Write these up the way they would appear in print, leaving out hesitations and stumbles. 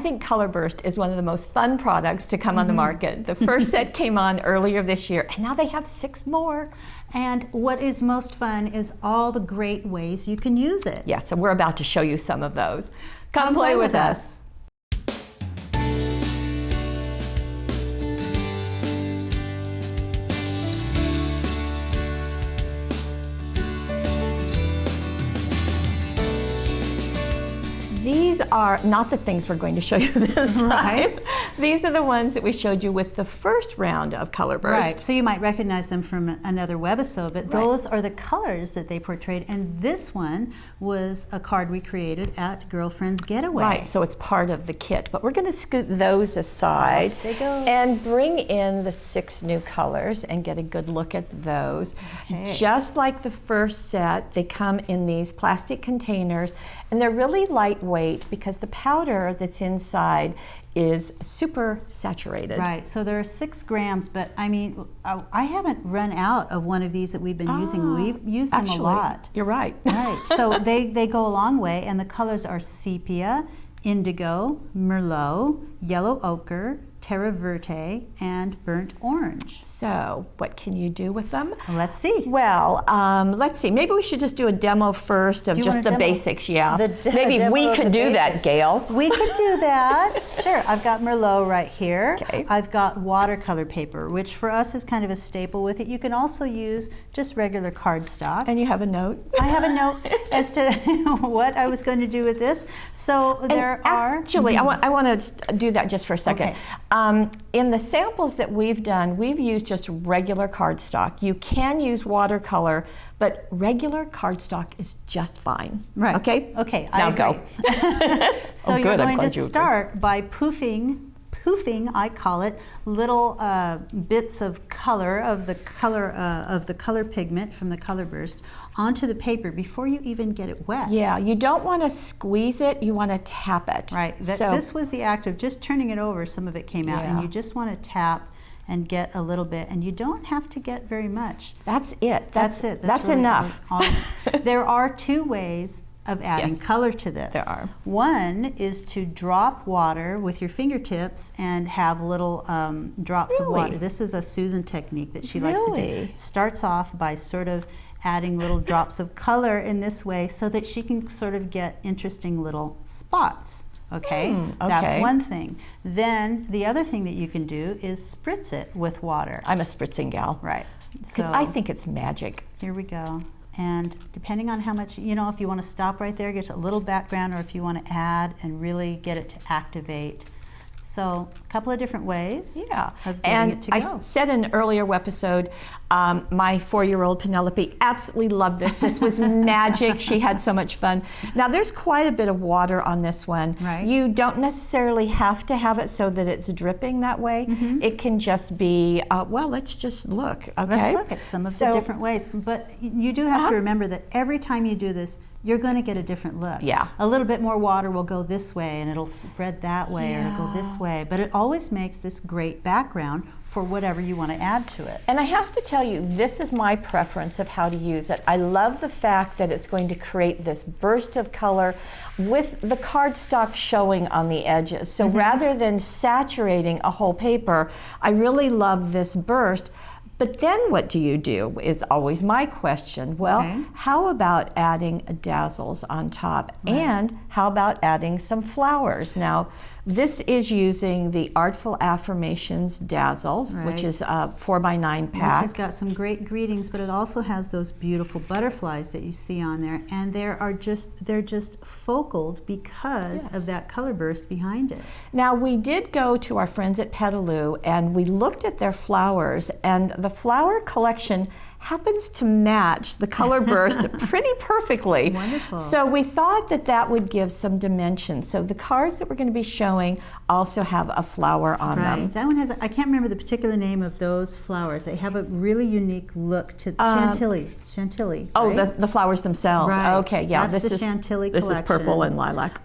I think Color Burst is one of the most fun products to come on the market. The first set came on earlier this year, and now they have 6 more. And what is most fun is all the great ways you can use it. Yes, so we're about to show you some of those. Come play with us. These are not the things we're going to show you this time. Right. These are the ones that we showed you with the first round of Color Burst. Right, so you might recognize them from another webisode, but those are the colors that they portrayed, and this one was a card we created at Girlfriend's Getaway. Right, so it's part of the kit, but we're going to scoot those aside and bring in the 6 new colors and get a good look at those. Okay. Just like the first set, they come in these plastic containers, and they're really lightweight because the powder that's inside is super saturated. Right, so there are 6 grams, but I mean, I haven't run out of one of these that we've been using. We've used them a lot. You're right. Right, so they go a long way, and the colors are sepia, indigo, merlot, yellow ochre, terra verte, and burnt orange. So what can you do with them? Let's see. Well, let's see. Maybe we should just do a demo first of just the basics. Yeah. Maybe we could do that, Gail. We could do that. Sure. I've got Merlot right here. Okay. I've got watercolor paper, which for us is kind of a staple with it. You can also use just regular cardstock. And you have a note? I have a note as to what I was going to do with this. So there are... Actually, I want to do that just for a second. Okay. In the samples that we've done, we've used just regular cardstock. You can use watercolor, but regular cardstock is just fine. Right. Okay? Okay, now I agree. Go. So you're going to start by poofing, I call it, little bits of color of the color pigment from the Color Burst onto the paper before you even get it wet. Yeah, you don't want to squeeze it, you want to tap it. Right. This was the act of just turning it over. Some of it came out, and you just want to tap and get a little bit, and you don't have to get very much. That's it. That's it. That's really enough. There are 2 ways of adding color to this. There are. One is to drop water with your fingertips and have little drops of water. This is a Susan technique that she likes to do. Starts off by sort of adding little drops of color in this way so that she can sort of get interesting little spots. Okay, that's one thing. Then the other thing that you can do is spritz it with water. I'm a spritzing gal. Right. Because I think it's magic. Here we go. And depending on how much, you know, if you want to stop right there, get a little background, or if you want to add and really get it to activate. So a couple of different ways of getting it to go. I said in an earlier webisode, my 4-year-old Penelope absolutely loved this. This was magic. She had so much fun. Now there's quite a bit of water on this one. Right. You don't necessarily have to have it so that it's dripping that way. It can just be, well, let's just look. Okay. Let's look at some of the different ways. But you do have to remember that every time you do this, you're going to get a different look. Yeah. A little bit more water will go this way, and it'll spread that way, or it'll go this way. But it always makes this great background for whatever you want to add to it. And I have to tell you, this is my preference of how to use it. I love the fact that it's going to create this burst of color with the cardstock showing on the edges. So rather than saturating a whole paper, I really love this burst. But then what do you do is always my question. Well, how about adding dazzles on top? And how about adding some flowers? Now, this is using the Artful Affirmations Dazzles, which is a 4x9 pack. Which has got some great greetings, but it also has those beautiful butterflies that you see on there, and they're just focaled because of that color burst behind it. Now, we did go to our friends at Petaloo, and we looked at their flowers, and the flower collection happens to match the color burst pretty perfectly. Wonderful. So we thought that that would give some dimension. So the cards that we're going to be showing also have a flower on them. That one has, I can't remember the particular name of those flowers. They have a really unique look to Chantilly. Chantilly. Oh, the flowers themselves. Right. Okay, yeah. That's the Chantilly collection. This is purple and lilac.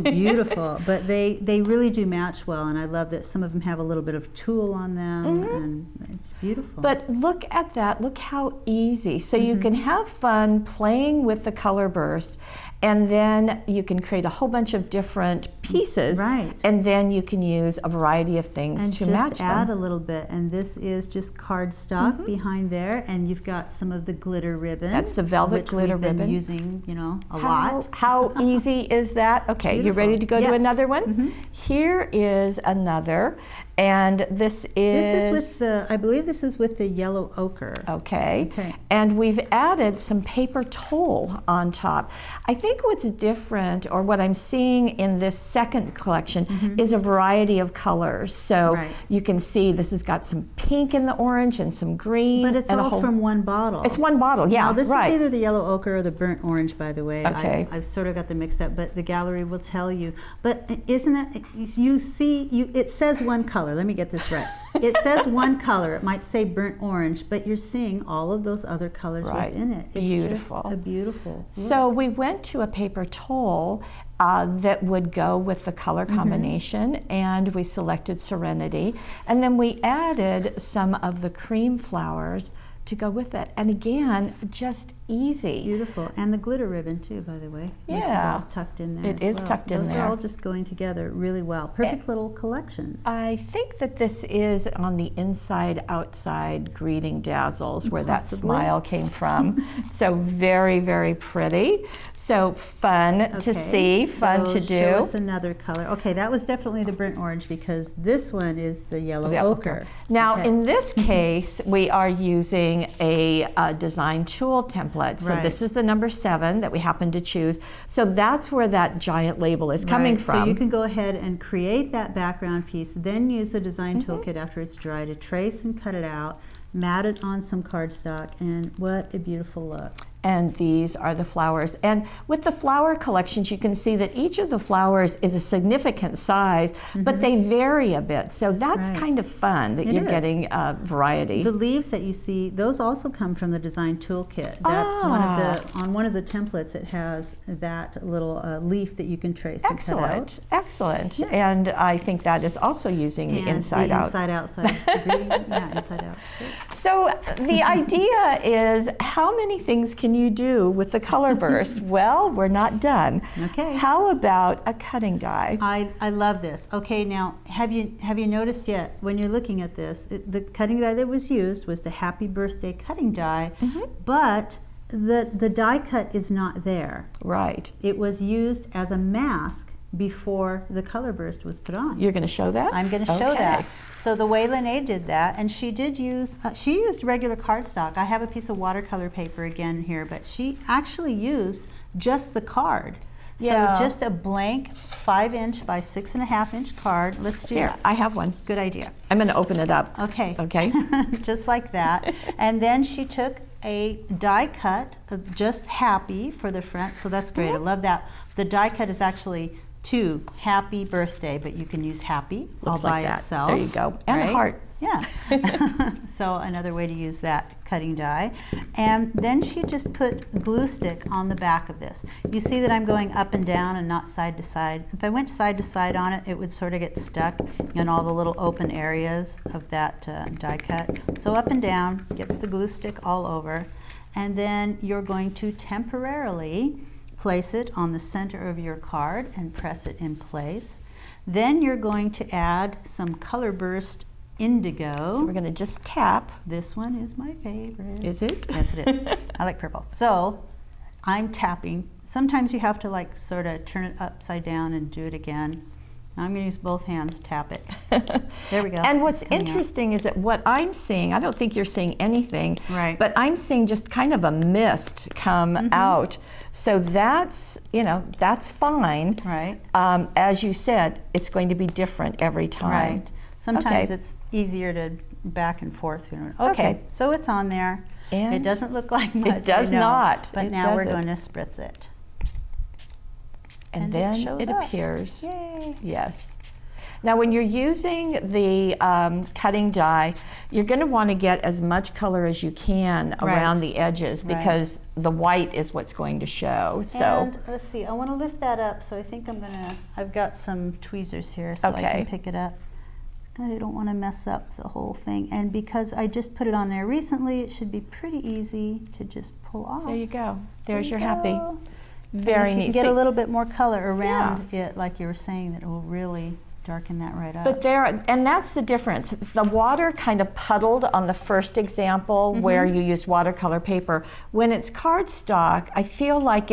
Beautiful. But they really do match well, and I love that some of them have a little bit of tulle on them, and it's beautiful. But look at that. Look how how easy. So you can have fun playing with the color burst, and then you can create a whole bunch of different pieces, right? And then you can use a variety of things and to just match add them. a little bit. And this is just cardstock behind there, and you've got some of the glitter ribbon. That's the velvet which glitter we've been ribbon. using, you know, a lot. How easy is that? Okay, you Beautiful. ready to go to Yes. another one? Here is another, and this is... This is with the, I believe this is with the yellow ochre. Okay. Okay. And we've added some paper towel on top. I think what's different, or what I'm seeing in this second collection, is a variety of colors. So Right. you can see this has got some pink in the orange and some green. But it's and a all whole, from one bottle. It's one bottle, yeah, Now, this right. is either the yellow ochre or the burnt orange, by the way. Okay. I've sort of got them mixed up, but the gallery will tell you. But isn't it, you see, it says one color. Let me get this right. It says one color. It might say burnt orange, but you're seeing all of those other colors Right. within it. It's Beautiful. just a beautiful look. So we went to a paper towel that would go with the color combination, and we selected Serenity, and then we added some of the cream flowers to go with it. And again, just easy. Beautiful. And the glitter ribbon too, by the way. Which is Yeah. all tucked in there. It as is well. tucked in Those there. are all just going together really well. Perfect little collections. I think that this is on the inside outside greeting dazzles where that Possibly. smile came from. So very, very pretty. So fun to see, fun so to show do. us another color. Okay, that was definitely the burnt orange because this one is the yellow Yeah, ochre. Now, Okay. in this case, we are using a design tool template. So Right. this is the number 7 that we happen to choose. So that's where that giant label is coming Right, from. So you can go ahead and create that background piece, then use the design toolkit after it's dry to trace and cut it out, mat it on some cardstock, and what a beautiful look. And these are the flowers. And with the flower collections, you can see that each of the flowers is a significant size, but they vary a bit. So that's Right. kind of fun that It you're is. getting variety. The leaves that you see, those also come from the design toolkit. That's one of the, on one of the templates it has that little leaf that you can trace and cut out. Excellent, excellent. And I think that is also using the And inside the out. inside outside. Yeah, inside out. Great. So the idea is, how many things can you do with the color burst? Well, we're not done. Okay. How about a cutting die? I love this. Okay, now have you noticed yet when you're looking at this, the cutting die that was used was the Happy Birthday cutting die, but the die cut is not there. Right. It was used as a mask before the color burst was put on. You're going to show that? I'm going to show Okay. that. So the way Lene did that, and she did use, she used regular cardstock. I have a piece of watercolor paper again here, but she actually used just the card. Yeah. So just a blank 5" by 6.5" card. Let's do Here, that. I have one. Good idea. I'm going to open it up. Okay. Okay. Just like that. And then she took a die cut of just Happy for the front. So that's great. I love that. The die cut is actually to Happy Birthday, but you can use Happy all Looks by like that. itself. There you go. And right? a heart. Yeah. So another way to use that cutting die. And then she just put glue stick on the back of this. You see that I'm going up and down and not side to side. If I went side to side on it, it would sort of get stuck in all the little open areas of that die cut. So up and down, gets the glue stick all over. And then you're going to temporarily place it on the center of your card and press it in place. Then you're going to add some Color Burst Indigo. So we're going to just tap. This one is my favorite. Is it? Yes, it is. I like purple. So I'm tapping. Sometimes you have to like sort of turn it upside down and do it again. I'm going to use both hands to tap it. There we go. And what's Coming out. interesting is that what I'm seeing, I don't think you're seeing anything, Right. but I'm seeing just kind of a mist come out. So that's, you know, that's fine. Right. As you said, it's going to be different every time. Right. Sometimes Okay. it's easier to back and forth. Okay, Okay. so it's on there. And it doesn't look like much. it does I know, not. But It now we're doesn't. going to spritz it. And And it then shows it up. appears. Yay. Yes. Now when you're using the cutting die, you're going to want to get as much color as you can around the edges Right. because the white is what's going to show. So And let's see, I want to lift that up, so I think I've got some tweezers here so I Okay. can pick it up. I don't want to mess up the whole thing. And because I just put it on there recently, it should be pretty easy to just pull off. There you go. There's your go. happy. Very neat. You can get a little bit more color around it, like you were saying, that it will really darken that right up. But and that's the difference. The water kind of puddled on the first example where you used watercolor paper. When it's cardstock, I feel like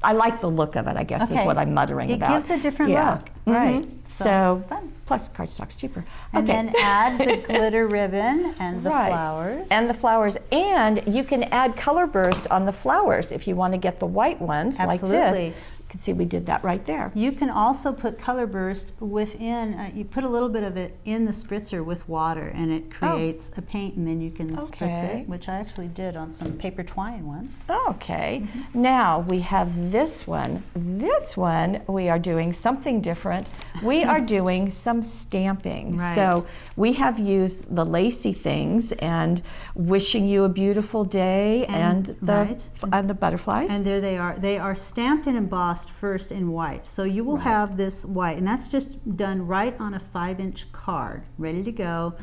I like the look of it, I guess, is what I'm muttering about. It gives a different look. Right. So fun. Plus cardstock's cheaper. And then add the glitter ribbon and the flowers. And the flowers. And you can add color burst on the flowers if you want to get the white ones like this. You can see we did that right there. You can also put color burst within, you put a little bit of it in the spritzer with water and it creates a paint, and then you can spritz it, which I actually did on some paper twine once. Okay. Now we have this one. This one we are doing something different. We are doing some stamping. So we have used the lacy things and wishing you a beautiful day and the butterflies. And there they are. They are stamped and embossed first in white. So you will have this white, and that's just done right on a 5-inch card, ready to go.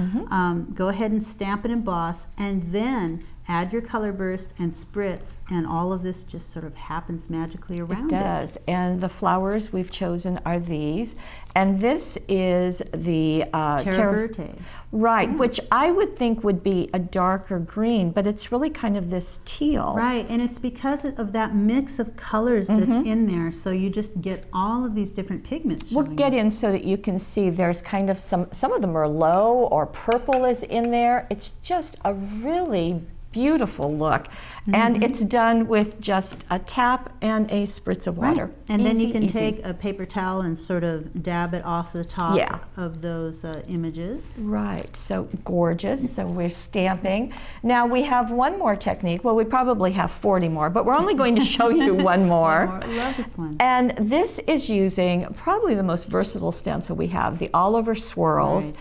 Go ahead and stamp and emboss, and then add your color burst and spritz, and all of this just sort of happens magically around it. It does. And the flowers we've chosen are these. And this is the Terra Verte. Right, which I would think would be a darker green, but it's really kind of this teal. Right, and it's because of that mix of colors that's in there, so you just get all of these different pigments showing. We'll get in so that you can see there's kind of some of the Merlot or purple is in there. It's just a really beautiful look, and it's done with just a tap and a spritz of water. And then you can take a paper towel and sort of dab it off the top of those images. Right, so gorgeous. So we're stamping. Now we have one more technique. Well, we probably have 40 more, but we're only going to show you one more. I love this one. And this is using probably the most versatile stencil we have, the all over swirls.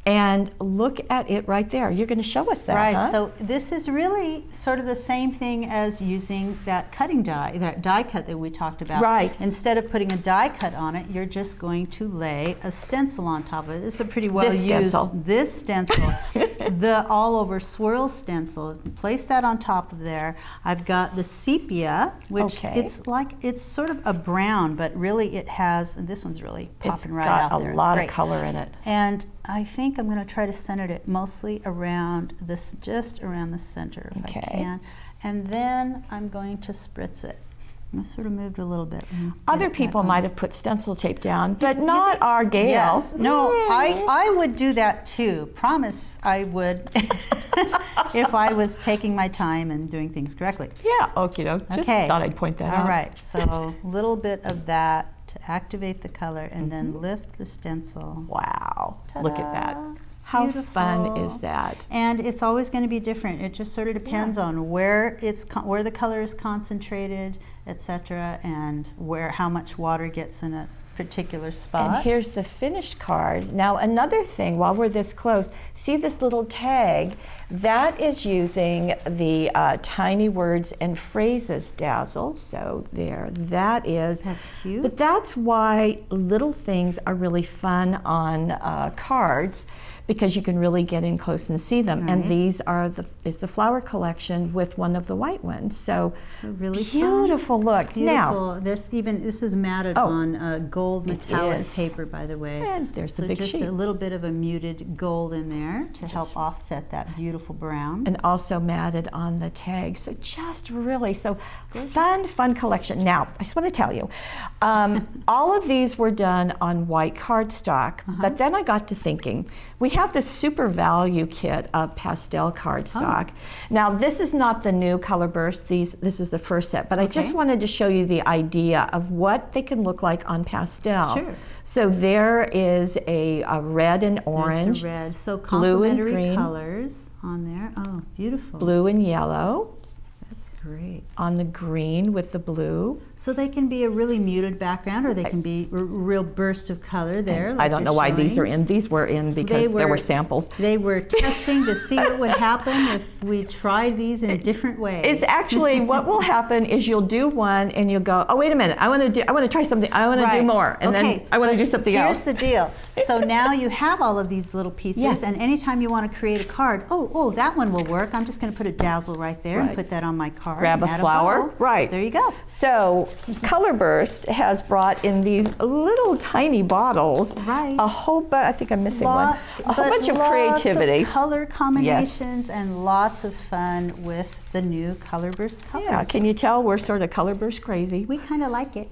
And look at it right there. You're going to show us that, Right, so this is really sort of the same thing as using that cutting die, that die cut that we talked about. Right. Instead of putting a die cut on it, you're just going to lay a stencil on top of it. This is a pretty well used, this stencil, the all over swirl stencil. Place that on top of there. I've got the sepia, which it's sort of a brown, but really it has, and this one's really popping right out there. It's got a lot of color in it. And I think I'm going to try to center it mostly around this, just around the center if I can. And then I'm going to spritz it. I sort of moved a little bit. Other people might have put stencil tape down, but not our Gail. Yes. No, I would do that too. Promise I would if I was taking my time and doing things correctly. Yeah, okie doke. Just thought I'd point that out. All right, so a little bit of that to activate the color, and then lift the stencil. Wow, look at that. How fun is that? And it's always going to be different. It just sort of depends on where where the color is concentrated, etc., and how much water gets in a particular spot. And here's the finished card. Now another thing, while we're this close, see this little tag? That is using the tiny words and phrases dazzles. So there, that is. That's cute. But that's why little things are really fun on cards, because you can really get in close and see them. And these are is the flower collection with one of the white ones. So really beautiful fun. Look. Beautiful. Now this is matted on gold metallic paper, by the way. And there's the big just sheet. A little bit of a muted gold in there to help offset that beautiful brown. And also matted on the tag. So just really fun collection. Now I just want to tell you, all of these were done on white cardstock. But then I got to thinking, we have this super value kit of pastel cardstock. Now this is not the new color burst. This is the first set, but I just wanted to show you the idea of what they can look like on pastel. Sure. So there is a red and orange, there's the red. So blue and complementary green colors on there. Oh, beautiful. Blue and yellow. That's great. On the green with the blue. So they can be a really muted background, or they can be a real burst of color there. Like I don't know why these are in. These were in because there were samples. They were testing to see what would happen if we tried these in different ways. It's actually what will happen is you'll do one and you'll go, oh wait a minute, I want to try something. I want to do more, and then I want to do something else. Here's the deal. So now you have all of these little pieces, and anytime you want to create a card, oh, that one will work. I'm just going to put a dazzle right there and put that on my card. Grab a flower. Right. There you go. So Colorburst has brought in these little tiny bottles a whole bunch. I think I'm missing one. A whole bunch of creativity. Lots of color combinations and lots of fun with the new Colorburst colors. Yeah, can you tell we're sort of Colorburst crazy? We kind of like it.